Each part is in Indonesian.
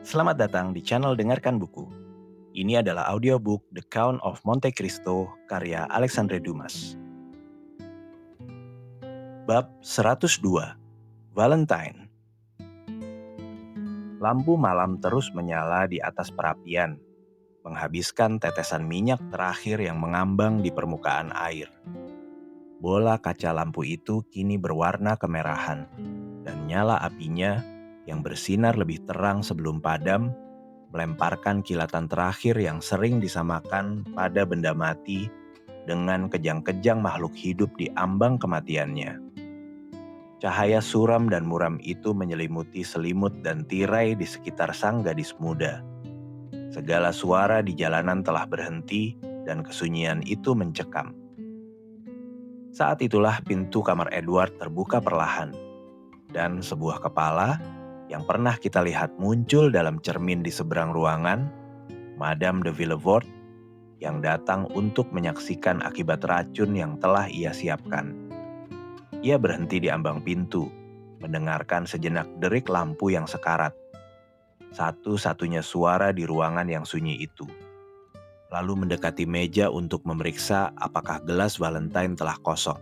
Selamat datang di channel Dengarkan Buku. Ini adalah audiobook The Count of Monte Cristo karya Alexandre Dumas. Bab 102, Valentine. Lampu malam terus menyala di atas perapian, menghabiskan tetesan minyak terakhir yang mengambang di permukaan air. Bola kaca lampu itu kini berwarna kemerahan, dan nyala apinya yang bersinar lebih terang sebelum padam melemparkan kilatan terakhir yang sering disamakan pada benda mati dengan kejang-kejang makhluk hidup di ambang kematiannya. Cahaya suram dan muram itu menyelimuti selimut dan tirai di sekitar sang gadis muda. Segala suara di jalanan telah berhenti dan kesunyian itu mencekam. Saat itulah pintu kamar Edward terbuka perlahan, dan sebuah kepala yang pernah kita lihat muncul dalam cermin di seberang ruangan, Madame de Villefort, yang datang untuk menyaksikan akibat racun yang telah ia siapkan. Ia berhenti di ambang pintu, mendengarkan sejenak derik lampu yang sekarat. Satu-satunya suara di ruangan yang sunyi itu. Lalu mendekati meja untuk memeriksa apakah gelas Valentine telah kosong.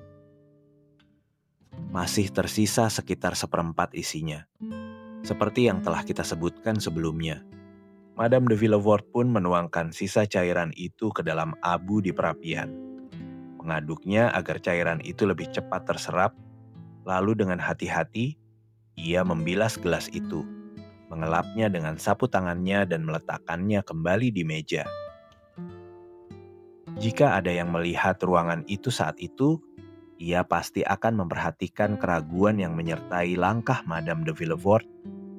Masih tersisa sekitar seperempat isinya. Seperti yang telah kita sebutkan sebelumnya. Madame de Villefort pun menuangkan sisa cairan itu ke dalam abu di perapian. Mengaduknya agar cairan itu lebih cepat terserap, lalu dengan hati-hati, ia membilas gelas itu, mengelapnya dengan sapu tangannya dan meletakkannya kembali di meja. Jika ada yang melihat ruangan itu saat itu, ia pasti akan memperhatikan keraguan yang menyertai langkah Madame de Villefort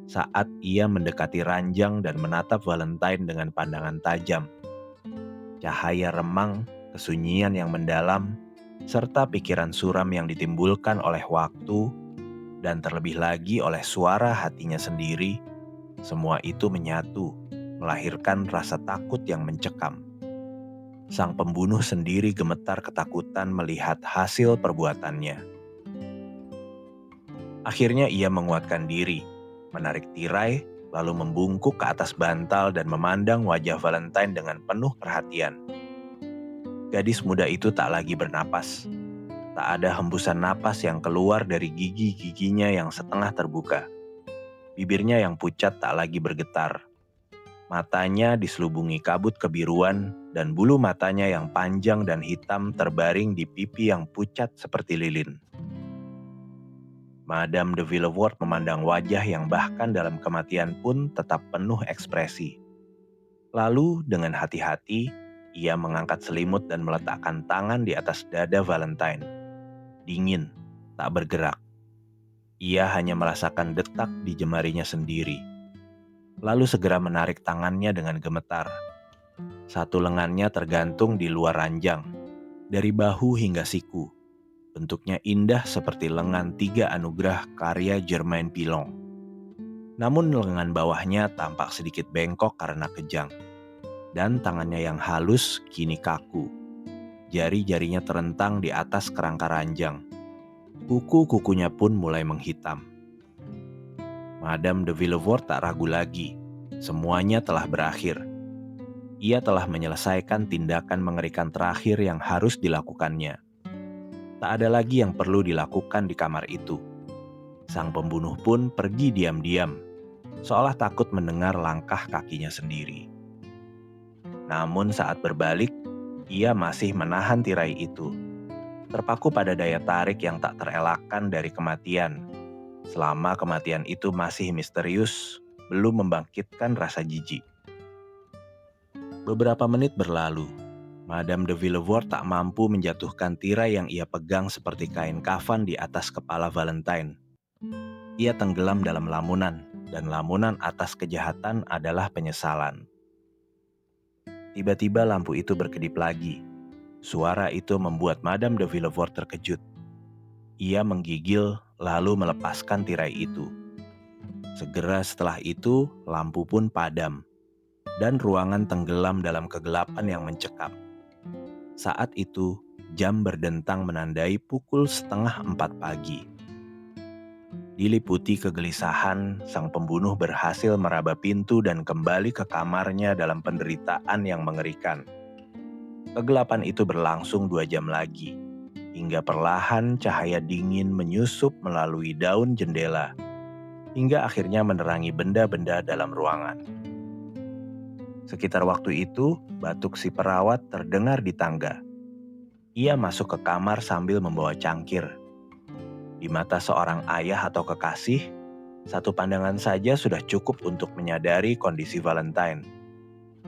saat ia mendekati ranjang dan menatap Valentine dengan pandangan tajam. Cahaya remang, kesunyian yang mendalam, serta pikiran suram yang ditimbulkan oleh waktu, dan terlebih lagi oleh suara hatinya sendiri, semua itu menyatu, melahirkan rasa takut yang mencekam. Sang pembunuh sendiri gemetar ketakutan melihat hasil perbuatannya. Akhirnya ia menguatkan diri, menarik tirai, lalu membungkuk ke atas bantal dan memandang wajah Valentine dengan penuh perhatian. Gadis muda itu tak lagi bernapas. Tak ada hembusan napas yang keluar dari gigi-giginya yang setengah terbuka. Bibirnya yang pucat tak lagi bergetar. Matanya diselubungi kabut kebiruan dan bulu matanya yang panjang dan hitam terbaring di pipi yang pucat seperti lilin. Madame de Villefort memandang wajah yang bahkan dalam kematian pun tetap penuh ekspresi. Lalu dengan hati-hati, ia mengangkat selimut dan meletakkan tangan di atas dada Valentine. Dingin, tak bergerak. Ia hanya merasakan detak di jemarinya sendiri. Lalu segera menarik tangannya dengan gemetar. Satu lengannya tergantung di luar ranjang, dari bahu hingga siku. Bentuknya indah seperti lengan 3 anugerah karya Germain Pilon. Namun lengan bawahnya tampak sedikit bengkok karena kejang. Dan tangannya yang halus kini kaku. Jari-jarinya terentang di atas kerangka ranjang. Kuku-kukunya pun mulai menghitam. Madame de Villefort tak ragu lagi. Semuanya telah berakhir. Ia telah menyelesaikan tindakan mengerikan terakhir yang harus dilakukannya. Tak ada lagi yang perlu dilakukan di kamar itu. Sang pembunuh pun pergi diam-diam, seolah takut mendengar langkah kakinya sendiri. Namun saat berbalik, ia masih menahan tirai itu, terpaku pada daya tarik yang tak terelakkan dari kematian. Selama kematian itu masih misterius, belum membangkitkan rasa jijik. Beberapa menit berlalu. Madame de Villefort tak mampu menjatuhkan tirai yang ia pegang seperti kain kafan di atas kepala Valentine. Ia tenggelam dalam lamunan, dan lamunan atas kejahatan adalah penyesalan. Tiba-tiba lampu itu berkedip lagi. Suara itu membuat Madame de Villefort terkejut. Ia menggigil lalu melepaskan tirai itu. Segera setelah itu, lampu pun padam, dan ruangan tenggelam dalam kegelapan yang mencekam. Saat itu, jam berdentang menandai pukul 3:30 pagi. Diliputi kegelisahan, sang pembunuh berhasil meraba pintu dan kembali ke kamarnya dalam penderitaan yang mengerikan. Kegelapan itu berlangsung 2 jam lagi, hingga perlahan cahaya dingin menyusup melalui daun jendela, hingga akhirnya menerangi benda-benda dalam ruangan. Sekitar waktu itu, batuk si perawat terdengar di tangga. Ia masuk ke kamar sambil membawa cangkir. Di mata seorang ayah atau kekasih, satu pandangan saja sudah cukup untuk menyadari kondisi Valentine.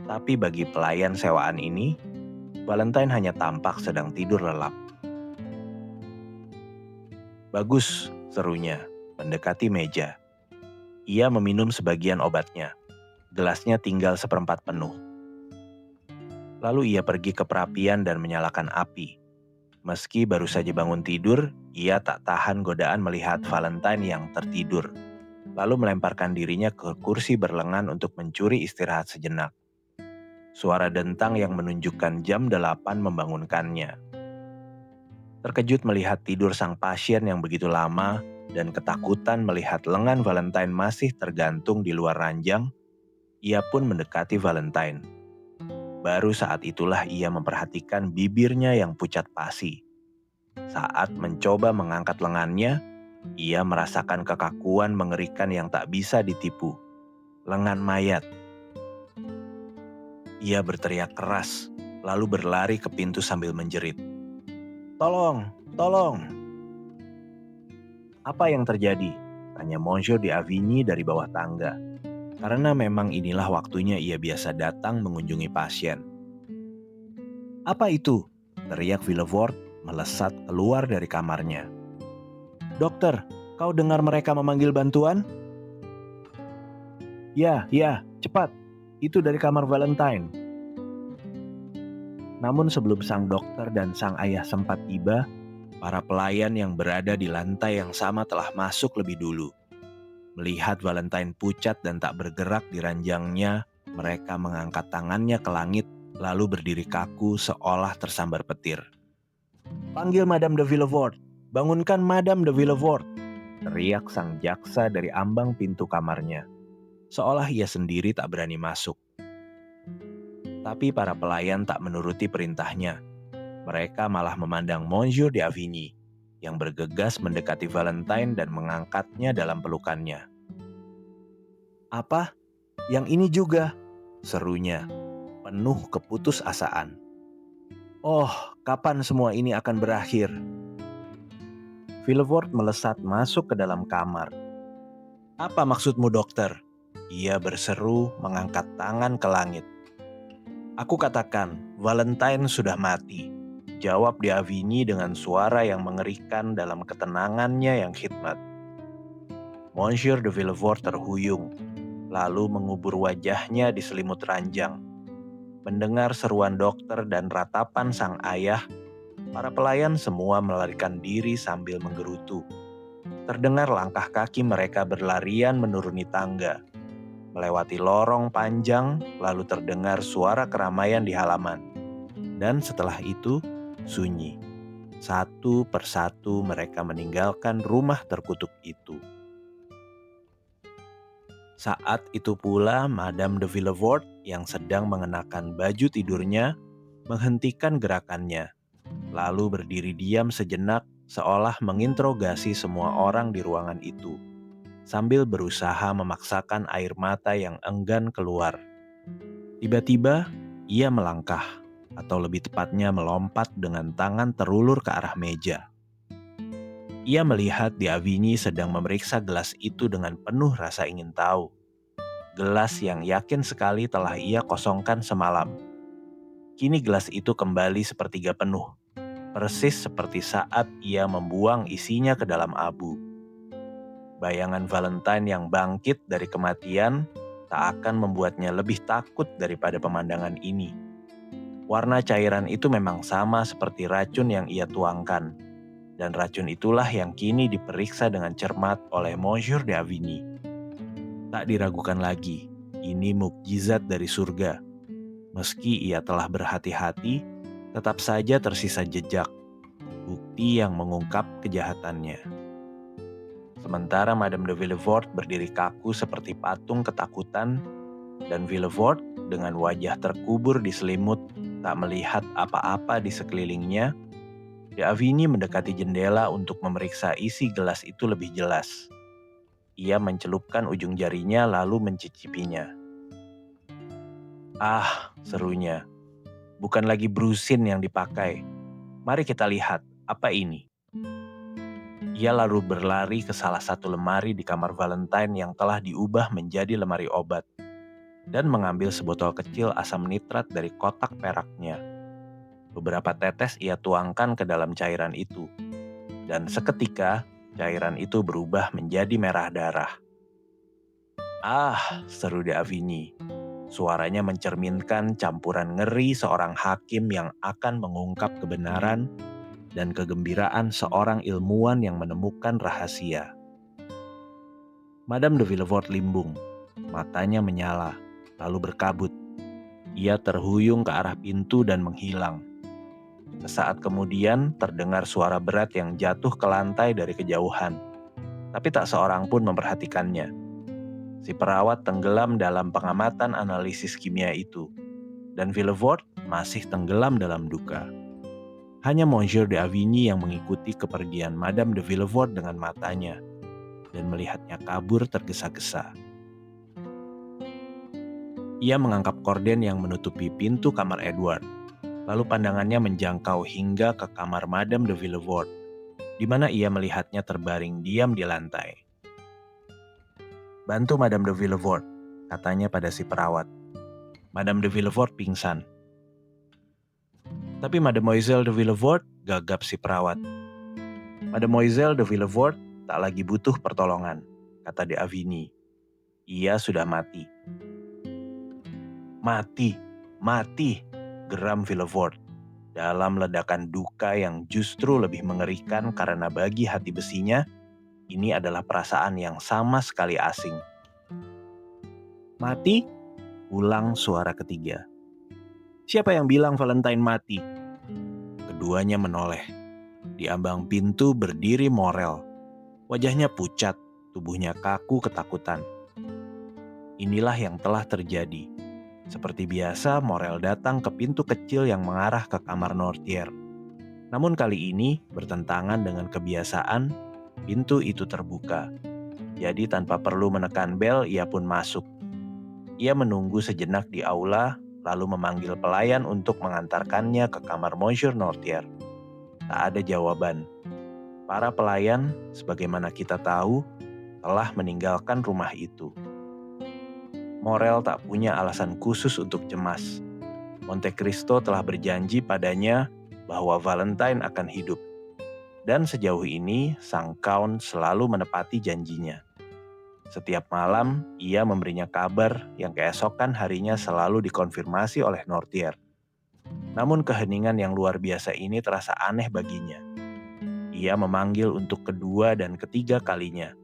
Tapi bagi pelayan sewaan ini, Valentine hanya tampak sedang tidur lelap. "Bagus," serunya, mendekati meja. Ia meminum sebagian obatnya. Gelasnya tinggal seperempat penuh. Lalu ia pergi ke perapian dan menyalakan api. Meski baru saja bangun tidur, ia tak tahan godaan melihat Valentine yang tertidur, lalu melemparkan dirinya ke kursi berlengan untuk mencuri istirahat sejenak. Suara dentang yang menunjukkan jam 8 membangunkannya. Terkejut melihat tidur sang pasien yang begitu lama dan ketakutan melihat lengan Valentine masih tergantung di luar ranjang, ia pun mendekati Valentine. Baru saat itulah ia memperhatikan bibirnya yang pucat pasi. Saat mencoba mengangkat lengannya, ia merasakan kekakuan mengerikan yang tak bisa ditipu. Lengan mayat. Ia berteriak keras, lalu berlari ke pintu sambil menjerit. "Tolong, tolong!" "Apa yang terjadi?" tanya Monsieur d'Avigny dari bawah tangga. Karena memang inilah waktunya ia biasa datang mengunjungi pasien. "Apa itu?" teriak Villefort melesat keluar dari kamarnya. "Dokter, kau dengar mereka memanggil bantuan?" Ya, cepat. Itu dari kamar Valentine." Namun sebelum sang dokter dan sang ayah sempat tiba, para pelayan yang berada di lantai yang sama telah masuk lebih dulu. Melihat Valentine pucat dan tak bergerak di ranjangnya, mereka mengangkat tangannya ke langit lalu berdiri kaku seolah tersambar petir. "Panggil Madame de Villefort! Bangunkan Madame de Villefort!" teriak sang jaksa dari ambang pintu kamarnya, seolah ia sendiri tak berani masuk. Tapi para pelayan tak menuruti perintahnya. Mereka malah memandang Monsieur d'Avigny yang bergegas mendekati Valentine dan mengangkatnya dalam pelukannya. "Apa? Yang ini juga?" serunya, penuh keputusasaan. "Oh, kapan semua ini akan berakhir?" Villefort melesat masuk ke dalam kamar. "Apa maksudmu, dokter?" Ia berseru mengangkat tangan ke langit. "Aku katakan, Valentine sudah mati," jawab d'Avigny dengan suara yang mengerikan dalam ketenangannya yang khidmat. Monsieur de Villefort terhuyung, lalu mengubur wajahnya di selimut ranjang. Mendengar seruan dokter dan ratapan sang ayah, para pelayan semua melarikan diri sambil menggerutu. Terdengar langkah kaki mereka berlarian menuruni tangga, melewati lorong panjang, lalu terdengar suara keramaian di halaman. Dan setelah itu, sunyi. Satu persatu mereka meninggalkan rumah terkutuk itu. Saat itu pula Madame de Villefort yang sedang mengenakan baju tidurnya menghentikan gerakannya, lalu berdiri diam sejenak seolah menginterogasi semua orang di ruangan itu, sambil berusaha memaksakan air mata yang enggan keluar. Tiba-tiba, ia melangkah, atau lebih tepatnya melompat dengan tangan terulur ke arah meja. Ia melihat d'Avigny sedang memeriksa gelas itu dengan penuh rasa ingin tahu. Gelas yang yakin sekali telah ia kosongkan semalam. Kini gelas itu kembali sepertiga penuh, persis seperti saat ia membuang isinya ke dalam abu. Bayangan Valentine yang bangkit dari kematian tak akan membuatnya lebih takut daripada pemandangan ini. Warna cairan itu memang sama seperti racun yang ia tuangkan, dan racun itulah yang kini diperiksa dengan cermat oleh Monsieur d'Avigny. Tak diragukan lagi, ini mukjizat dari surga. Meski ia telah berhati-hati, tetap saja tersisa jejak, bukti yang mengungkap kejahatannya. Sementara Madame de Villefort berdiri kaku seperti patung ketakutan, dan Villefort dengan wajah terkubur di selimut tak melihat apa-apa di sekelilingnya, De Avigny mendekati jendela untuk memeriksa isi gelas itu lebih jelas. Ia mencelupkan ujung jarinya lalu mencicipinya. "Ah," serunya, "bukan lagi brusin yang dipakai. Mari kita lihat, apa ini?" Ia lalu berlari ke salah satu lemari di kamar Valentine yang telah diubah menjadi lemari obat, dan mengambil sebotol kecil asam nitrat dari kotak peraknya. Beberapa tetes ia tuangkan ke dalam cairan itu, dan seketika cairan itu berubah menjadi merah darah. "Ah," seru De Avigny. Suaranya mencerminkan campuran ngeri seorang hakim yang akan mengungkap kebenaran dan kegembiraan seorang ilmuwan yang menemukan rahasia. Madame de Villefort limbung, matanya menyala, lalu berkabut. Ia terhuyung ke arah pintu dan menghilang. Sesaat kemudian terdengar suara berat yang jatuh ke lantai dari kejauhan, tapi tak seorang pun memperhatikannya. Si perawat tenggelam dalam pengamatan analisis kimia itu, dan Villefort masih tenggelam dalam duka. Hanya Monsieur de Avigny yang mengikuti kepergian Madame de Villefort dengan matanya, dan melihatnya kabur tergesa-gesa. Ia mengangkat korden yang menutupi pintu kamar Edward, lalu pandangannya menjangkau hingga ke kamar Madame de Villefort, di mana ia melihatnya terbaring diam di lantai. "Bantu Madame de Villefort," katanya pada si perawat. Madame de Villefort pingsan. "Tapi Mademoiselle de Villefort," gagap si perawat. "Mademoiselle de Villefort tak lagi butuh pertolongan," kata De Avigny. "Ia sudah mati." "Mati, mati," geram Villefort dalam ledakan duka yang justru lebih mengerikan karena bagi hati besinya, ini adalah perasaan yang sama sekali asing. "Mati?" ulang suara ketiga. "Siapa yang bilang Valentine mati?" Keduanya menoleh. Di ambang pintu berdiri Morel. Wajahnya pucat, tubuhnya kaku ketakutan. Inilah yang telah terjadi. Seperti biasa, Morel datang ke pintu kecil yang mengarah ke kamar Nortier. Namun kali ini, bertentangan dengan kebiasaan, pintu itu terbuka. Jadi tanpa perlu menekan bel, ia pun masuk. Ia menunggu sejenak di aula, lalu memanggil pelayan untuk mengantarkannya ke kamar Monsieur Nortier. Tak ada jawaban. Para pelayan, sebagaimana kita tahu, telah meninggalkan rumah itu. Morel tak punya alasan khusus untuk cemas. Monte Cristo telah berjanji padanya bahwa Valentine akan hidup. Dan sejauh ini, sang Count selalu menepati janjinya. Setiap malam, ia memberinya kabar yang keesokan harinya selalu dikonfirmasi oleh Nortier. Namun keheningan yang luar biasa ini terasa aneh baginya. Ia memanggil untuk kedua dan ketiga kalinya.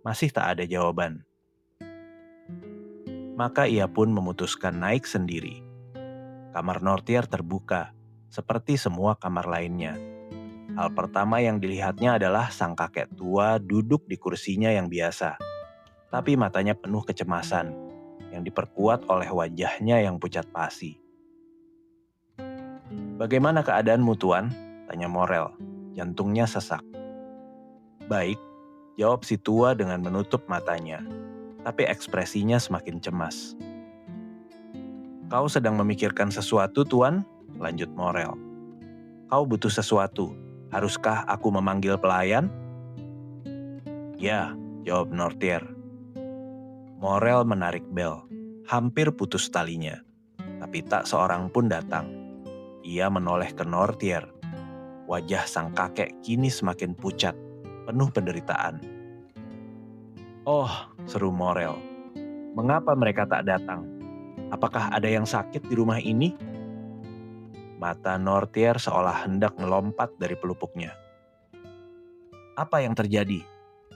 Masih tak ada jawaban. Maka ia pun memutuskan naik sendiri. Kamar Nortier terbuka, seperti semua kamar lainnya. Hal pertama yang dilihatnya adalah sang kakek tua duduk di kursinya yang biasa. Tapi matanya penuh kecemasan, yang diperkuat oleh wajahnya yang pucat pasi. "Bagaimana keadaanmu, Tuan?" tanya Morel. Jantungnya sesak. "Baik," jawab si tua dengan menutup matanya. Tapi ekspresinya semakin cemas. "Kau sedang memikirkan sesuatu, Tuan?" lanjut Morel. "Kau butuh sesuatu. Haruskah aku memanggil pelayan?" "Ya," jawab Nortier. Morel menarik bel. Hampir putus talinya. Tapi tak seorang pun datang. Ia menoleh ke Nortier. Wajah sang kakek kini semakin pucat, penuh penderitaan. "Oh," seru Morel. "Mengapa mereka tak datang? Apakah ada yang sakit di rumah ini?" Mata Nortier seolah hendak melompat dari pelupuknya. "Apa yang terjadi?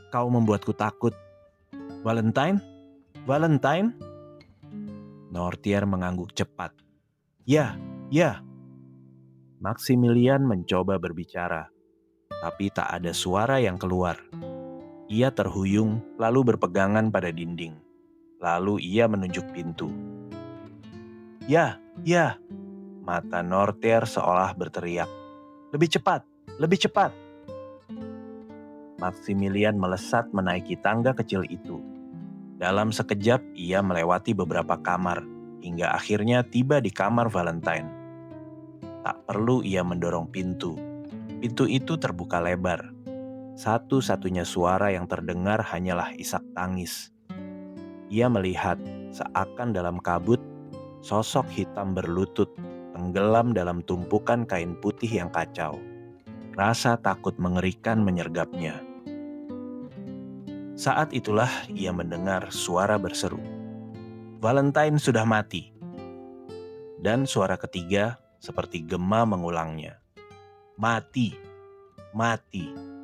Kau membuatku takut. Valentine? Valentine?" Nortier mengangguk cepat. "Ya, ya." Maximilian mencoba berbicara, tapi tak ada suara yang keluar. Ia terhuyung lalu berpegangan pada dinding. Lalu ia menunjuk pintu. Ya, ya, mata Norter seolah berteriak. Lebih cepat, lebih cepat. Maximilian melesat menaiki tangga kecil itu. Dalam sekejap ia melewati beberapa kamar, hingga akhirnya tiba di kamar Valentine. Tak perlu ia mendorong pintu. Pintu itu terbuka lebar. Satu-satunya suara yang terdengar hanyalah isak tangis. Ia melihat, seakan dalam kabut, sosok hitam berlutut, tenggelam dalam tumpukan kain putih yang kacau. Rasa takut mengerikan menyergapnya. Saat itulah ia mendengar suara berseru. Valentine sudah mati. Dan suara ketiga seperti gema mengulangnya. Mati, mati.